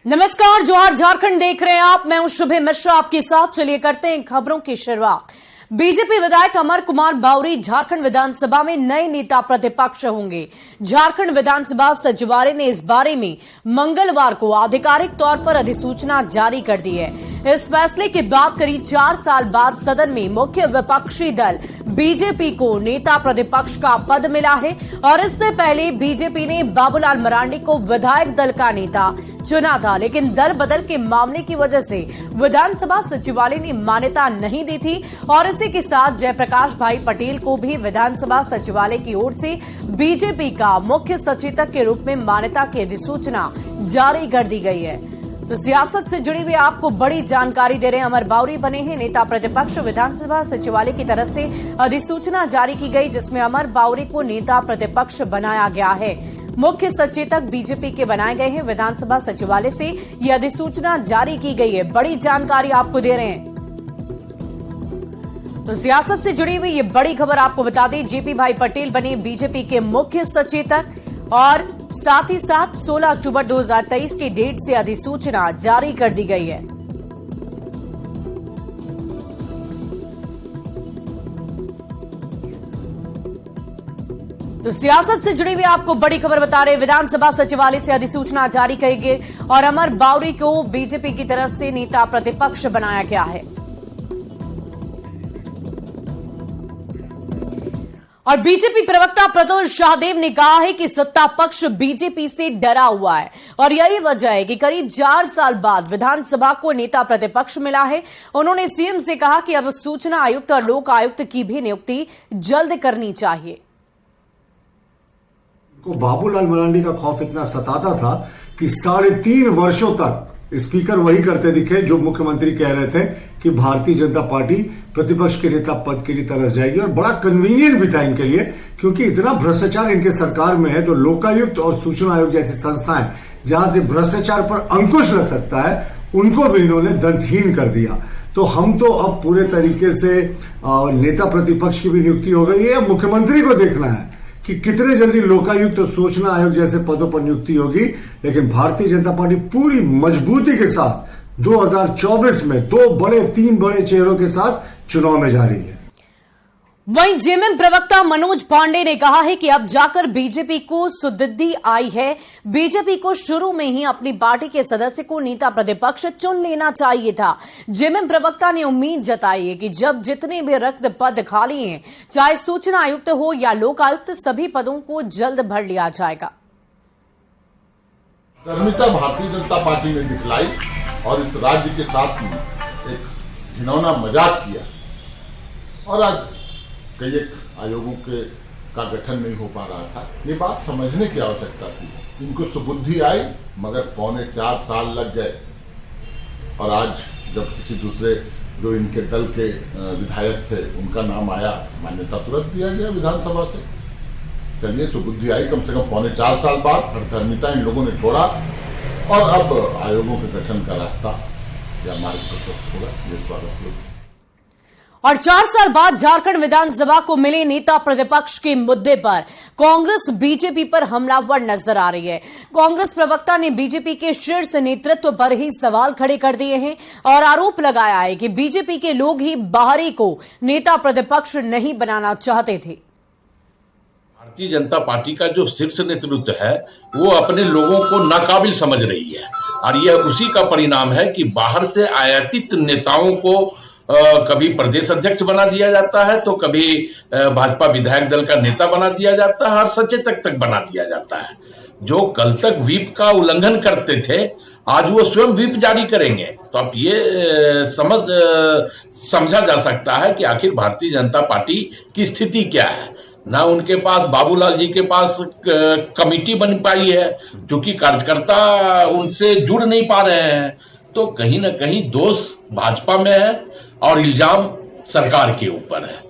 नमस्कार, जोहार झारखंड देख रहे हैं आप। मैं हूं शुभे मिश्रा आपके साथ। चलिए करते हैं खबरों की शुरुआत। बीजेपी विधायक अमर कुमार बावरी झारखंड विधानसभा में नए नेता प्रतिपक्ष होंगे। झारखंड विधानसभा सचिवालय ने इस बारे में मंगलवार को आधिकारिक तौर पर अधिसूचना जारी कर दी है। इस फैसले के बाद करीब 4 साल बाद सदन में मुख्य विपक्षी दल बीजेपी को नेता प्रतिपक्ष का पद मिला है और इससे पहले बीजेपी ने बाबूलाल मरांडी को विधायक दल का नेता चुना था, लेकिन दल बदल के मामले की वजह से विधानसभा सचिवालय ने मान्यता नहीं दी थी और इसी के साथ जयप्रकाश भाई पटेल को भी विधानसभा सचिवालय की ओर से बीजेपी का मुख्य सचेतक के रूप में मान्यता की अधिसूचना जारी कर दी गई है। तो सियासत से जुड़ी हुई आपको बड़ी जानकारी दे रहे हैं। अमर बावरी बने हैं नेता प्रतिपक्ष। विधानसभा सचिवालय की तरफ से अधिसूचना जारी की गई जिसमें अमर बावरी को नेता प्रतिपक्ष बनाया गया है। मुख्य सचेतक बीजेपी के बनाए गए हैं। विधानसभा सचिवालय से यह अधिसूचना जारी की गई है। बड़ी जानकारी आपको दे रहे हैं। तो सियासत से जुड़ी हुई ये बड़ी खबर आपको बता दें, जेपी भाई पटेल बने बीजेपी के मुख्य सचेतक और साथ ही साथ 16 अक्टूबर 2023 की डेट से अधिसूचना जारी कर दी गई है। तो सियासत से जुड़ी हुई आपको बड़ी खबर बता रहे, विधानसभा सचिवालय से अधिसूचना जारी की गई और अमर बावरी को बीजेपी की तरफ से नेता प्रतिपक्ष बनाया गया है। और बीजेपी प्रवक्ता प्रतुल शाहदेव ने कहा है कि सत्ता पक्ष बीजेपी से डरा हुआ है और यही वजह है कि करीब 4 साल बाद विधानसभा को नेता प्रतिपक्ष मिला है। उन्होंने सीएम से कहा कि अब सूचना आयुक्त और लोक आयुक्त की भी नियुक्ति जल्द करनी चाहिए। को बाबूलाल मरांडी का खौफ इतना सताता था कि 3.5 वर्षों तक स्पीकर वही करते दिखे जो मुख्यमंत्री कह रहे थे कि भारतीय जनता पार्टी प्रतिपक्ष के नेता पद के लिए तरस जाएगी। और बड़ा कन्वीनियंट भी था इनके लिए, क्योंकि इतना भ्रष्टाचार इनके सरकार में है तो लोकायुक्त और सूचना आयोग जैसी संस्थाएं जहां से भ्रष्टाचार पर अंकुश लग सकता है उनको भी इन्होंने दंतहीन कर दिया। तो हम तो अब पूरे तरीके से नेता प्रतिपक्ष की भी नियुक्ति हो गई है। अब मुख्यमंत्री को देखना है कि कितने जल्दी लोकायुक्त और सूचना आयोग जैसे पदों पर नियुक्ति होगी। लेकिन भारतीय जनता पार्टी पूरी मजबूती के साथ 2024 में 3 बड़े चेहरों के साथ चुनाव में जा रही है। वहीं जेएमएम प्रवक्ता मनोज पांडे ने कहा है कि अब जाकर बीजेपी को सुदृढ़ि आई है। बीजेपी को शुरू में ही अपनी पार्टी के सदस्य को नेता प्रतिपक्ष चुन लेना चाहिए था। जेएमएम प्रवक्ता ने उम्मीद जताई है कि जब जितने भी रिक्त पद खाली हैं, चाहे सूचना आयुक्त हो या लोक आयुक्त, सभी पदों को जल्द भर लिया जाएगा। कर्मिता भारतीय जनता पार्टी ने दिखलाई और इस राज्य के साथ एक घिनौना मजाक किया और आज कई आयोगों का गठन नहीं हो पा रहा था। ये बात समझने की आवश्यकता थी। इनको सुबुद्धि आई मगर 3.25 साल लग गए और आज जब किसी दूसरे जो इनके दल के विधायक थे उनका नाम आया, मान्यता तुरंत दिया गया विधानसभा से। चलिए, सुबुद्धि आई कम से कम 3.25 साल बाद। हठधर्मिता इन लोगों ने छोड़ा और अब आयोगों के गठन का रास्ता या मार्ग प्रशस्त होगा। ये स्वागत है। और 4 साल बाद झारखंड विधानसभा को मिले नेता प्रतिपक्ष के मुद्दे पर कांग्रेस बीजेपी पर हमलावर नजर आ रही है। कांग्रेस प्रवक्ता ने बीजेपी के शीर्ष नेतृत्व पर ही सवाल खड़े कर दिए हैं और आरोप लगाया है कि बीजेपी के लोग ही बाहरी को नेता प्रतिपक्ष नहीं बनाना चाहते थे। भारतीय जनता पार्टी का जो शीर्ष नेतृत्व है वो अपने लोगों को नाकाबिल समझ रही है और यह उसी का परिणाम है कि बाहर से आयातित नेताओं को कभी प्रदेश अध्यक्ष बना दिया जाता है तो कभी भाजपा विधायक दल का नेता बना दिया जाता है और सचेतक तक बना दिया जाता है। जो कल तक व्हिप का उल्लंघन करते थे आज वो स्वयं व्हिप जारी करेंगे। तो अब ये समझा जा सकता है कि आखिर भारतीय जनता पार्टी की स्थिति क्या है। ना उनके पास, बाबूलाल जी के पास कमिटी बन पाई है क्योंकि कार्यकर्ता उनसे जुड़ नहीं पा रहे हैं। तो कहीं ना कहीं दोष भाजपा में है और इल्जाम सरकार के ऊपर है।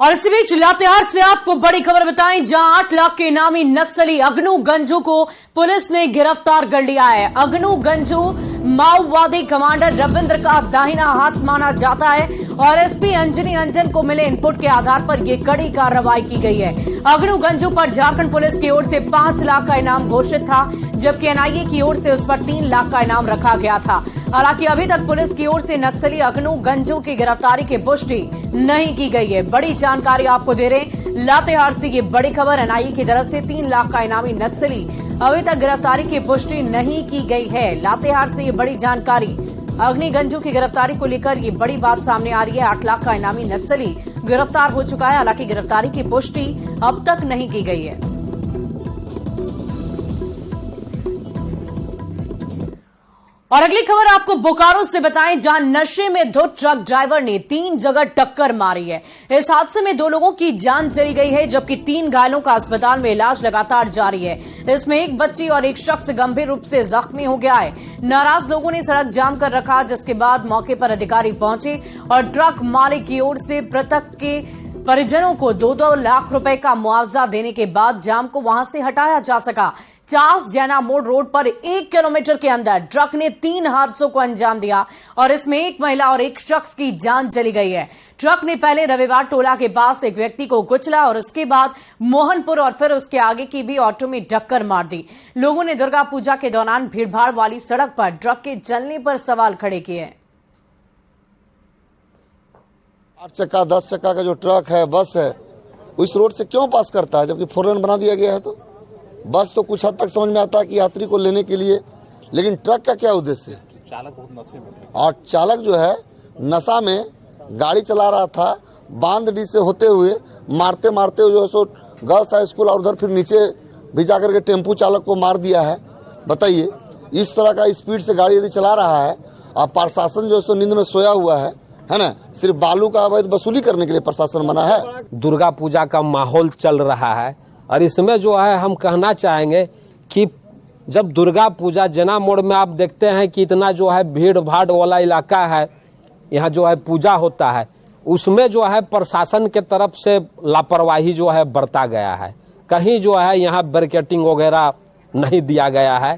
और इसी बीच लातेहार से आपको बड़ी खबर बताएं, जहां 8 लाख के इनामी नक्सली अगनू गंजू को पुलिस ने गिरफ्तार कर लिया है। अगनू गंजू माओवादी कमांडर रविंद्र का दाहिना हाथ माना जाता है और एसपी अंजनी अंजन को मिले इनपुट के आधार पर यह कड़ी कार्रवाई की गई है। अगनू गंजू पर झारखंड पुलिस की ओर से 5 लाख का इनाम घोषित था। जबकि एनआईए की ओर से उस पर 3 लाख का इनाम रखा गया था। हालांकि अभी तक पुलिस की ओर से नक्सली अगनू गंजू की गिरफ्तारी की पुष्टि नहीं की गई है। बड़ी जानकारी आपको दे रहे लातेहार से ये बड़ी खबर, एनआईए की तरफ से 3 लाख का इनामी नक्सली अभी तक गिरफ्तारी की पुष्टि नहीं की गई है। लातेहार से ये बड़ी जानकारी, अग्नि गंजू की गिरफ्तारी को लेकर ये बड़ी बात सामने आ रही है। 8 लाख का इनामी नक्सली गिरफ्तार हो चुका है। हालांकि गिरफ्तारी की पुष्टि अब तक नहीं की गई है। और अगली खबर आपको बोकारो से बताएं, जहां नशे में धुत ट्रक ड्राइवर ने 3 जगह टक्कर मारी है। इस हादसे में 2 लोगों की जान चली गई है, जबकि 3 घायलों का अस्पताल में इलाज लगातार जारी है। इसमें एक बच्ची और एक शख्स गंभीर रूप से जख्मी हो गया है। नाराज लोगों ने सड़क जाम कर रखा, जिसके बाद मौके पर अधिकारी पहुंचे और ट्रक मालिक की ओर से मृतक के परिजनों को 2-2 लाख रुपए का मुआवजा देने के बाद जाम को वहां से हटाया जा सका। चास जैना मोड़ रोड पर 1 किलोमीटर के अंदर ट्रक ने 3 हादसों को अंजाम दिया और इसमें एक महिला और एक शख्स की जान चली गई है। ट्रक ने पहले रविवार टोला के पास एक व्यक्ति को कुचला और उसके बाद मोहनपुर और फिर उसके आगे की भी ऑटो में टक्कर मार दी। लोगों ने दुर्गा पूजा के दौरान भीड़भाड़ वाली सड़क पर ट्रक के चलने पर सवाल खड़े किए। 8 चक्का 10 चक्का का जो ट्रक है, बस है, उस रोड से क्यों पास करता है जबकि 4 लेन बना दिया गया है? तो बस तो कुछ हद तक समझ में आता है कि यात्री को लेने के लिए, लेकिन ट्रक का क्या उद्देश्य है? चालक बहुत नशे में, और चालक जो है नशा में गाड़ी चला रहा था। बांधडी से होते हुए मारते मारते जो है सो गर्ल्स हाई स्कूल और उधर फिर नीचे भी जाकर के टेम्पू चालक को मार दिया है। बताइए, इस तरह का स्पीड से गाड़ी यदि चला रहा है और प्रशासन जो है सो नींद में सोया हुआ है ना, सिर्फ बालू का अवैध वसूली करने के लिए प्रशासन बना है। दुर्गा पूजा का माहौल चल रहा है और इसमें जो है हम कहना चाहेंगे कि जब दुर्गा पूजा जना मोड़ में आप देखते हैं कि इतना जो है भीड़ भाड़ वाला इलाका है, यहाँ जो है पूजा होता है, उसमें जो है प्रशासन के तरफ से लापरवाही जो है बरता गया है। कहीं जो है यहाँ बैरिकेडिंग वगैरह नहीं दिया गया है।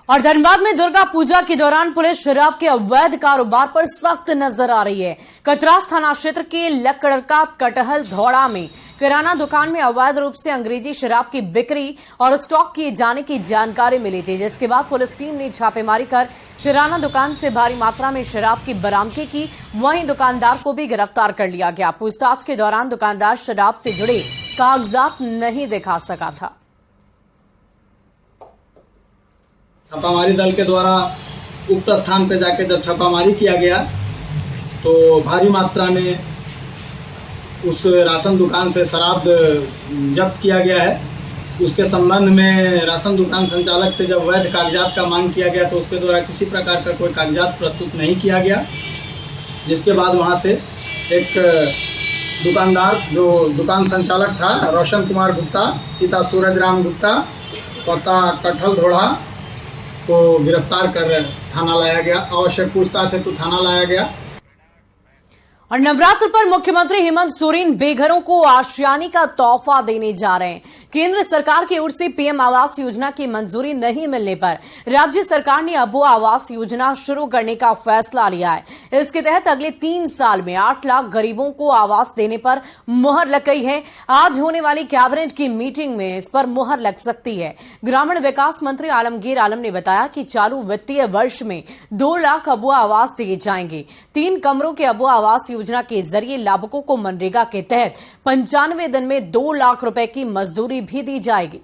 और धनबाद में दुर्गा पूजा के दौरान पुलिस शराब के अवैध कारोबार पर सख्त नजर आ रही है। कतरास थाना क्षेत्र के लकड़का कटहल धौड़ा में किराना दुकान में अवैध रूप से अंग्रेजी शराब की बिक्री और स्टॉक किए जाने की जानकारी मिली थी, जिसके बाद पुलिस टीम ने छापेमारी कर किराना दुकान से भारी मात्रा में शराब की बरामदगी की। वहीं दुकानदार को भी गिरफ्तार कर लिया गया। पूछताछ के दौरान दुकानदार शराब से जुड़े कागजात नहीं दिखा सका था। छापामारी दल के द्वारा उक्त स्थान पर जाकर जब छापामारी किया गया तो भारी मात्रा में उस राशन दुकान से शराब जब्त किया गया है। उसके संबंध में राशन दुकान संचालक से जब वैध कागजात का मांग किया गया तो उसके द्वारा किसी प्रकार का कोई कागजात प्रस्तुत नहीं किया गया, जिसके बाद वहां से एक दुकानदार जो दुकान संचालक था रोशन कुमार गुप्ता, पिता सूरज राम गुप्ता, पता कटहल धोड़ा, को गिरफ्तार कर थाना लाया गया। आवश्यक पूछताछ हेतु थाना लाया गया। और नवरात्र पर मुख्यमंत्री हेमंत सोरेन बेघरों को आशियाने का तोहफा देने जा रहे हैं। केंद्र सरकार की ओर से पीएम आवास योजना की मंजूरी नहीं मिलने पर राज्य सरकार ने अबू आवास योजना शुरू करने का फैसला लिया है। इसके तहत अगले 3 साल में 8 लाख गरीबों को आवास देने पर मुहर लग गई है। आज होने वाली कैबिनेट की मीटिंग में इस पर मुहर लग सकती है। ग्रामीण विकास मंत्री आलमगीर आलम ने बताया कि चालू वित्तीय वर्ष में 2 लाख अबू आवास दिए जाएंगे। 3 कमरों के अबू आवास योजना के जरिए लाभुकों को मनरेगा के तहत 95 दिन में 2 लाख रुपए की मजदूरी भी दी जाएगी।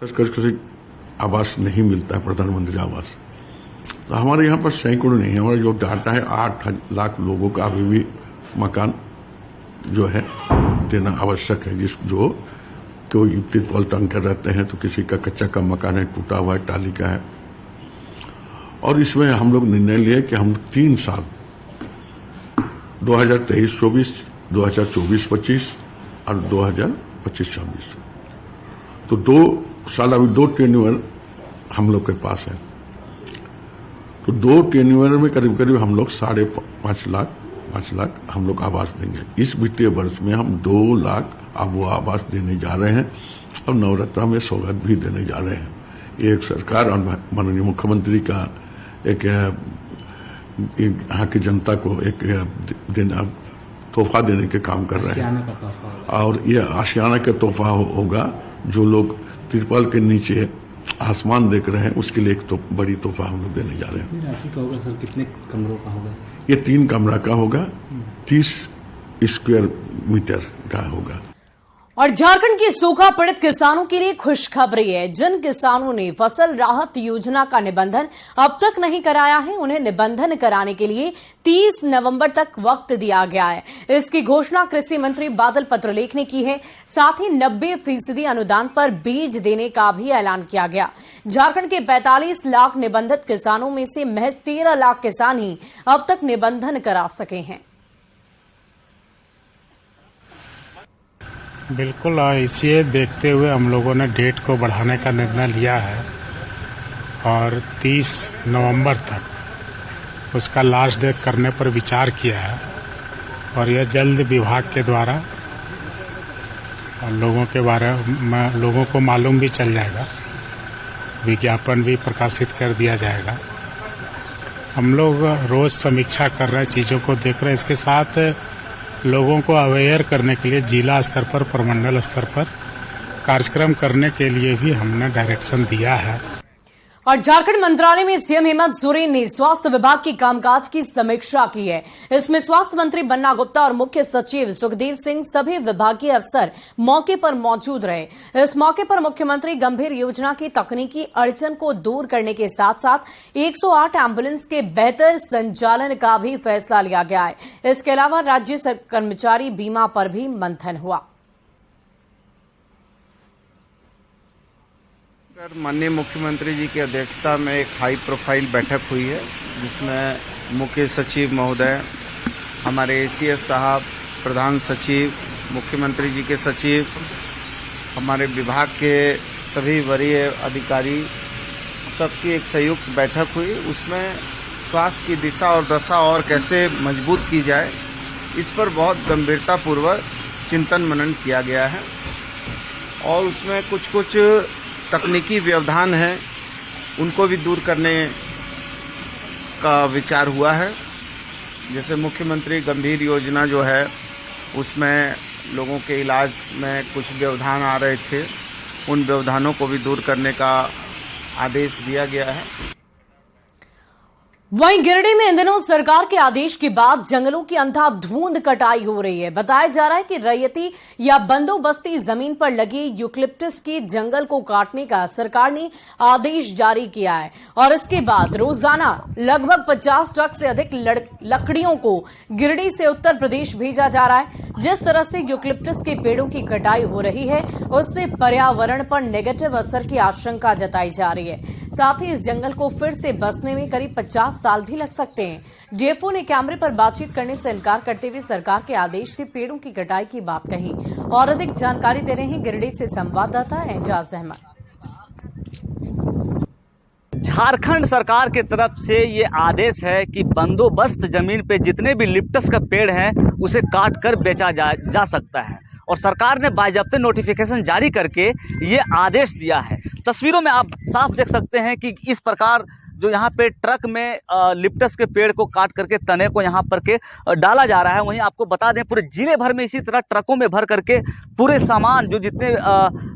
किसी आवास नहीं मिलता है, प्रधानमंत्री आवास। तो हमारे यहाँ पर सैकड़ों नहीं है। हमारा जो डाटा है 8 लाख लोगों का अभी भी मकान जो है देना आवश्यक है। जो कोई तिरपाल टांग कर रहते हैं, तो किसी का कच्चा का मकान है, टूटा हुआ है, टाली का है। और इसमें हम लोग निर्णय लिए कि हम 3 साल 2023-24, 2024-25 और 2025-26 तो 2 साल अभी 2 टेन्यूअर हम लोग के पास है। तो 2 टेन्यूअर में करीब करीब हम लोग 5.5 लाख हम लोग आवास देंगे। इस वित्तीय वर्ष में हम 2 लाख अबू आवास देने जा रहे हैं और नवरत्न में सौगात भी देने जा रहे हैं। ये एक सरकार और माननीय मुख्यमंत्री का एक यहाँ की जनता को एक दिन तोहफा देने के काम कर रहे हैं। और ये आशियाना का तोहफा होगा। जो लोग तिरपाल के नीचे आसमान देख रहे हैं उसके लिए एक तो बड़ी तोहफा हम लोग देने जा रहे हैं। राशि का होगा सर, कितने कमरों का होगा? ये 3 कमरा का होगा, 30 स्क्वायर मीटर का होगा। और झारखंड के सूखा पीड़ित किसानों के लिए खुशखबरी है। जिन किसानों ने फसल राहत योजना का निबंधन अब तक नहीं कराया है, उन्हें निबंधन कराने के लिए 30 नवंबर तक वक्त दिया गया है। इसकी घोषणा कृषि मंत्री बादल पत्रलेख ने की है। साथ ही 90% अनुदान पर बीज देने का भी ऐलान किया गया। झारखंड के 45 लाख निबंधित किसानों में से महज 13 लाख किसान ही अब तक निबंधन करा सके हैं। बिल्कुल, इसे देखते हुए हम लोगों ने डेट को बढ़ाने का निर्णय लिया है और 30 नवंबर तक उसका लास्ट डेट करने पर विचार किया है। और यह जल्द विभाग के द्वारा लोगों के बारे में लोगों को मालूम भी चल जाएगा, विज्ञापन भी प्रकाशित कर दिया जाएगा। हम लोग रोज समीक्षा कर रहे हैं, चीज़ों को देख रहे हैं। इसके साथ लोगों को अवेयर करने के लिए जिला स्तर पर, प्रमंडल स्तर पर कार्यक्रम करने के लिए भी हमने डायरेक्शन दिया है। और झारखंड मंत्रालय में सीएम हेमंत सोरेन ने स्वास्थ्य विभाग की कामकाज की समीक्षा की है। इसमें स्वास्थ्य मंत्री बन्ना गुप्ता और मुख्य सचिव सुखदेव सिंह सभी विभागीय अफसर मौके पर मौजूद रहे। इस मौके पर मुख्यमंत्री गंभीर योजना की तकनीकी अड़चन को दूर करने के साथ साथ 108 एम्बुलेंस के बेहतर संचालन का भी फैसला लिया गया है। इसके अलावा राज्य कर्मचारी बीमा पर भी मंथन हुआ। माननीय मुख्यमंत्री जी की अध्यक्षता में एक हाई प्रोफाइल बैठक हुई है, जिसमें मुख्य सचिव महोदय, हमारे एसीएस साहब, प्रधान सचिव, मुख्यमंत्री जी के सचिव, हमारे विभाग के सभी वरीय अधिकारी, सबकी एक संयुक्त बैठक हुई। उसमें स्वास्थ्य की दिशा और दशा और कैसे मजबूत की जाए, इस पर बहुत गंभीरतापूर्वक चिंतन मनन किया गया है। और उसमें कुछ तकनीकी व्यवधान है, उनको भी दूर करने का विचार हुआ है। जैसे मुख्यमंत्री गंभीर योजना जो है, उसमें लोगों के इलाज में कुछ व्यवधान आ रहे थे, उन व्यवधानों को भी दूर करने का आदेश दिया गया है। वहीं गिरिडीह में इन दिनों सरकार के आदेश के बाद जंगलों की अंधाधुंध कटाई हो रही है। बताया जा रहा है कि रैयती या बंदोबस्ती जमीन पर लगी यूकलिप्टस के जंगल को काटने का सरकार ने आदेश जारी किया है और इसके बाद रोजाना लगभग 50 ट्रक से अधिक लकड़ियों को गिरिडीह से उत्तर प्रदेश भेजा जा रहा है। जिस तरह से यूकलिप्टस के पेड़ों की कटाई हो रही है, उससे पर्यावरण पर नेगेटिव असर की आशंका जताई जा रही है। साथ ही इस जंगल को फिर से बसने में करीब 50 साल भी लग सकते हैं। डीएफओ ने कैमरे पर बातचीत करने से इनकार करते हुए सरकार के आदेश से पेड़ों की कटाई की बात कही। और अधिक जानकारी दे रहे हैं गिरिडीह से संवाददाता एजाज अहमद। झारखंड सरकार की तरफ से ये आदेश है कि बंदोबस्त जमीन पे जितने भी लिप्टस का पेड़ हैं उसे काट कर बेचा जा सकता है। और सरकार ने बायजब्ते नोटिफिकेशन जारी करके ये आदेश दिया है। तस्वीरों में आप साफ देख सकते हैं कि इस प्रकार जो यहाँ पे ट्रक में लिप्टस के पेड़ को काट करके तने को यहाँ पर के डाला जा रहा है। वहीं आपको बता दें, पूरे जिले भर में इसी तरह ट्रकों में भर करके पूरे सामान जो जितने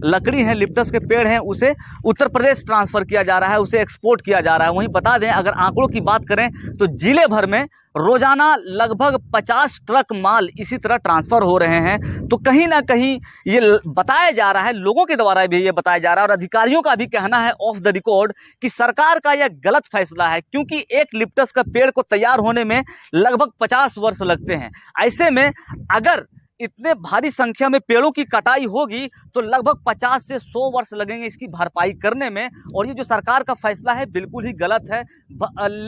लकड़ी हैं, लिप्टस के पेड़ हैं, उसे उत्तर प्रदेश ट्रांसफ़र किया जा रहा है, उसे एक्सपोर्ट किया जा रहा है। वहीं बता दें, अगर आंकड़ों की बात करें तो जिले भर में रोजाना लगभग 50 ट्रक माल इसी तरह ट्रांसफर हो रहे हैं। तो कहीं ना कहीं ये बताया जा रहा है, लोगों के द्वारा भी ये बताया जा रहा है और अधिकारियों का भी कहना है ऑफ द रिकॉर्ड कि सरकार का यह गलत फैसला है, क्योंकि एक लिप्टस का पेड़ को तैयार होने में लगभग 50 वर्ष लगते हैं। ऐसे में अगर इतने भारी संख्या में पेड़ों की कटाई होगी तो लगभग 50 से 100 वर्ष लगेंगे इसकी भरपाई करने में। और ये जो सरकार का फैसला है बिल्कुल ही गलत है।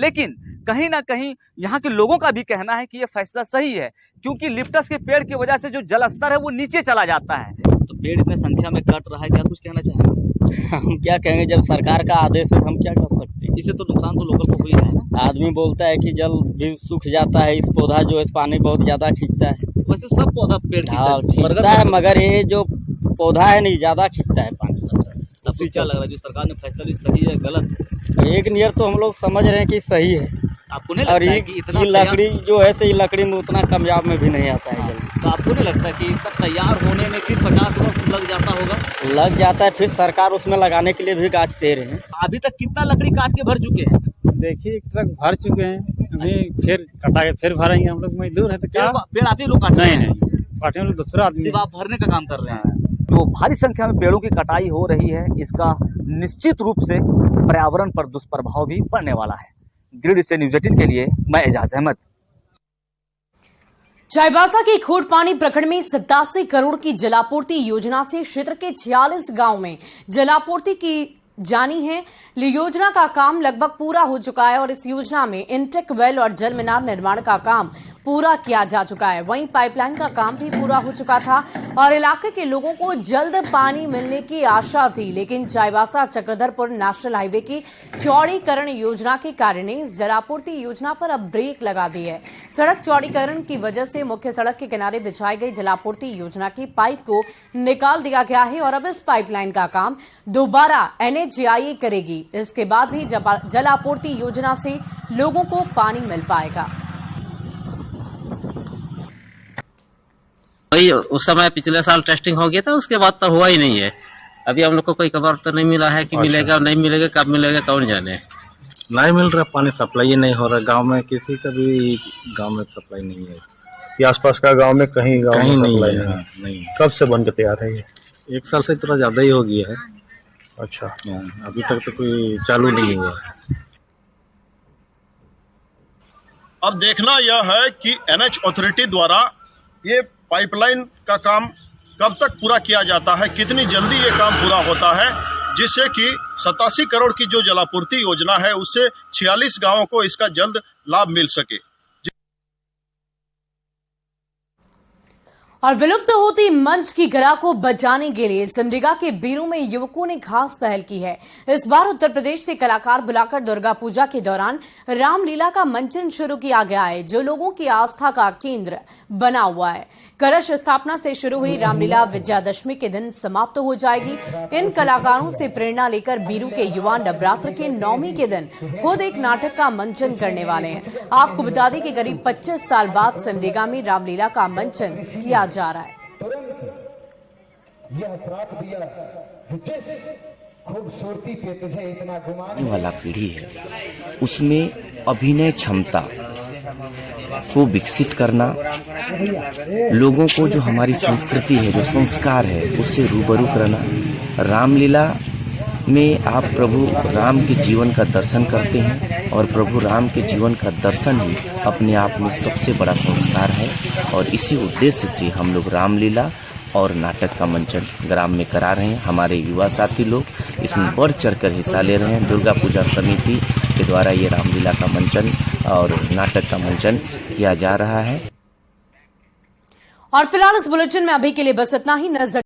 लेकिन कहीं ना कहीं यहाँ के लोगों का भी कहना है कि ये फैसला सही है, क्योंकि लिप्टस के पेड़ की वजह से जो जलस्तर है वो नीचे चला जाता है। तो पेड़ इतने संख्या में कट रहा है, क्या कुछ कहना चाहेंगे? हम क्या कहेंगे, जब सरकार का आदेश है हम क्या कर सकते हैं। इससे तो नुकसान तो लोगों को हुई है ना। आदमी बोलता है कि जल भी सूख जाता है, इस पौधा जो है पानी बहुत ज्यादा खींचता है। वैसे सब पौधा पेड़ खींचता है, मगर ये जो पौधा है नहीं ज्यादा खींचता है पानी। अब क्या लग रहा है, जो सरकार ने फैसला ली सही है गलत? एक नियर तो हम लोग समझ रहे हैं कि सही है। आपको नहीं और लगता है ये कि इतना ये लकड़ी जो है तो ये लकड़ी में उतना कामयाब में भी नहीं आता है जल्दी। तो आपको नहीं लगता कि इसका तैयार होने में फिर 50 वर्ष लग जाता होगा? लग जाता है, फिर सरकार उसमें लगाने के लिए भी गाछ दे रहे हैं। अभी तक कितना लकड़ी काट के भर चुके हैं? देखिए एक ट्रक भर चुके हैं, अभी फिर कटा के फिर भरेंगे। हम लोग मजदूर है तो क्या पेड़ आप ही लोग काट रहे हैं? नहीं काटे लोग दूसरा आदमी। सिर्फ आप भरने का काम कर रहे हैं। तो भारी संख्या में पेड़ों की कटाई हो रही है, इसका निश्चित रूप से पर्यावरण पर दुष्प्रभाव भी पड़ने वाला है। ग्रिड से न्यूज़ 18 के लिए मैं एजाज अहमद। चाईबासा के खोटपानी प्रखंड में 87 करोड़ की जलापूर्ति योजना से क्षेत्र के 46 गांव में जलापूर्ति की जानी है। योजना का काम लगभग पूरा हो चुका है और इस योजना में इंटेक वेल और जल मीनार निर्माण का काम पूरा किया जा चुका है। वहीं पाइपलाइन का काम भी पूरा हो चुका था और इलाके के लोगों को जल्द पानी मिलने की आशा थी, लेकिन चाईबासा चक्रधरपुर नेशनल हाईवे की चौड़ीकरण योजना के कारण इस जलापूर्ति योजना पर अब ब्रेक लगा दी है। सड़क चौड़ीकरण की वजह से मुख्य सड़क के किनारे बिछाई गई जलापूर्ति योजना की पाइप को निकाल दिया गया है और अब इस पाइपलाइन का काम दोबारा NHAI करेगी। इसके बाद भी जलापूर्ति योजना से लोगों को पानी मिल पाएगा। वही उस समय पिछले साल टेस्टिंग हो गया था, उसके बाद तो हुआ ही नहीं है। अभी हम लोग को कोई खबर तो नहीं मिला है कि मिलेगा नहीं मिलेगा, कब मिलेगा कौन जाने। नहीं मिल रहा, पानी सप्लाई ही नहीं हो रहा गांव में, किसी का भी गांव में सप्लाई नहीं है। ये आसपास का गांव में कहीं नहीं है। नहीं, कब से बन के तैयार है ये? 1 साल से थोड़ा ज्यादा ही हो गया है। अच्छा, अभी तक तो कोई चालू नहीं हुआ। अब देखना यह है कि NH अथॉरिटी द्वारा ये पाइपलाइन का काम कब तक पूरा किया जाता है, कितनी जल्दी ये काम पूरा होता है, जिससे कि 87 करोड़ की जो जलापूर्ति योजना है उससे 46 गांवों को इसका जल्द लाभ मिल सके। और विलुप्त होती मंच की कला को बचाने के लिए सिमडेगा के बीरू में युवकों ने खास पहल की है। इस बार उत्तर प्रदेश से कलाकार बुलाकर दुर्गा पूजा के दौरान रामलीला का मंचन शुरू किया गया है, जो लोगों की आस्था का केंद्र बना हुआ है। कलश स्थापना से शुरू हुई रामलीला विजयादशमी के दिन समाप्त हो जाएगी। इन कलाकारों से प्रेरणा लेकर बीरू के युवा नवरात्र के 9वीं के दिन खुद एक नाटक का मंचन करने वाले हैं। आपको बता दें कि करीब 25 साल बाद सिमडेगा में रामलीला का मंचन किया जा रहा है। खूबसूरती पे तुझे इतना घुमाने वाला पीढ़ी है, उसमें अभिनय क्षमता को विकसित करना, लोगों को जो हमारी संस्कृति है, जो संस्कार है, उससे रूबरू करना। रामलीला में आप प्रभु राम के जीवन का दर्शन करते हैं और प्रभु राम के जीवन का दर्शन ही अपने आप में सबसे बड़ा संस्कार है। और इसी उद्देश्य से हम लोग रामलीला और नाटक का मंचन ग्राम में करा रहे हैं। हमारे युवा साथी लोग इसमें बढ़ चढ़कर हिस्सा ले रहे हैं। दुर्गा पूजा समिति के द्वारा ये रामलीला का मंचन और नाटक का मंचन किया जा रहा है। और फिलहाल इस बुलेटिन में अभी के लिए बस इतना ही। नजर